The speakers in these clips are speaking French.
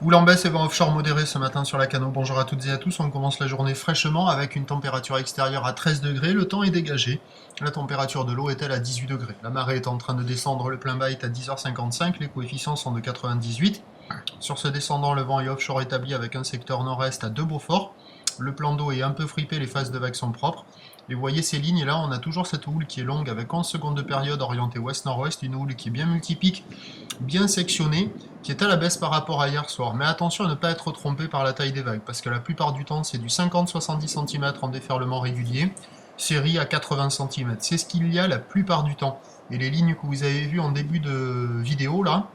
Houle en baisse et vent offshore modéré ce matin sur la Cano. Bonjour à toutes et à tous, on commence la journée fraîchement avec une température extérieure à 13 degrés, le temps est dégagé. La température de l'eau est-elle à 18 degrés. La marée est en train de descendre, le plein bas est à 10h55, les coefficients sont de 98. Sur ce descendant, le vent est offshore établi avec un secteur nord-est à 2 Beaufort. Le plan d'eau est un peu fripé, les phases de vagues sont propres. Et vous voyez ces lignes, et là on a toujours cette houle qui est longue avec 11 secondes de période orientée ouest-nord-ouest, une houle qui est bien multipique, bien sectionnée, qui est à la baisse par rapport à hier soir. Mais attention à ne pas être trompé par la taille des vagues, parce que la plupart du temps c'est du 50-70 cm en déferlement régulier, série à 80 cm. C'est ce qu'il y a la plupart du temps. Et les lignes que vous avez vues en début de vidéo là,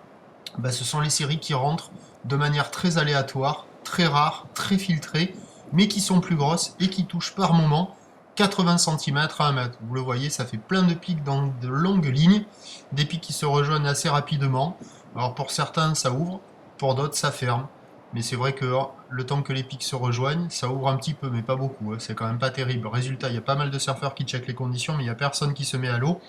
ce sont les séries qui rentrent de manière très aléatoire, très rare, très filtrée, mais qui sont plus grosses et qui touchent par moment 80 cm à 1 mètre. Vous le voyez, ça fait plein de pics dans de longues lignes, des pics qui se rejoignent assez rapidement. Alors pour certains ça ouvre, pour d'autres ça ferme. Mais c'est vrai que le temps que les pics se rejoignent, ça ouvre un petit peu, mais pas beaucoup. C'est quand même pas terrible. Résultat, il y a pas mal de surfeurs qui checkent les conditions, mais il n'y a personne qui se met à l'eau.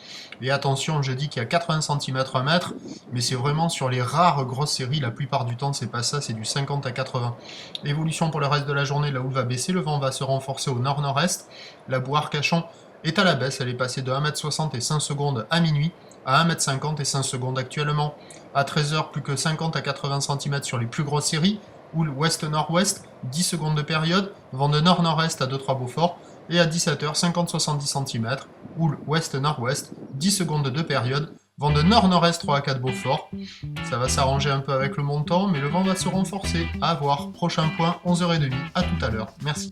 Et attention, je dis qu'il y a 80 cm à 1 mètre, mais c'est vraiment sur les rares grosses séries. La plupart du temps, c'est pas ça, c'est du 50 à 80. Évolution pour le reste de la journée, la houle va baisser, le vent va se renforcer au nord-nord-est. La boue Arcachon est à la baisse, elle est passée de 1,60 m et 5 secondes à minuit à 1,50 m et 5 secondes actuellement. À 13h, plus que 50 à 80 cm sur les plus grosses séries. Houle ouest-nord-ouest, 10 secondes de période, vent de nord-nord-est à 2-3 Beaufort, et à 17h, 50-70 cm, houle ouest-nord-ouest, 10 secondes de période, vent de nord-nord-est 3 à 4 Beaufort. Ça va s'arranger un peu avec le montant, mais le vent va se renforcer. À voir. Prochain point, 11h30. À tout à l'heure. Merci.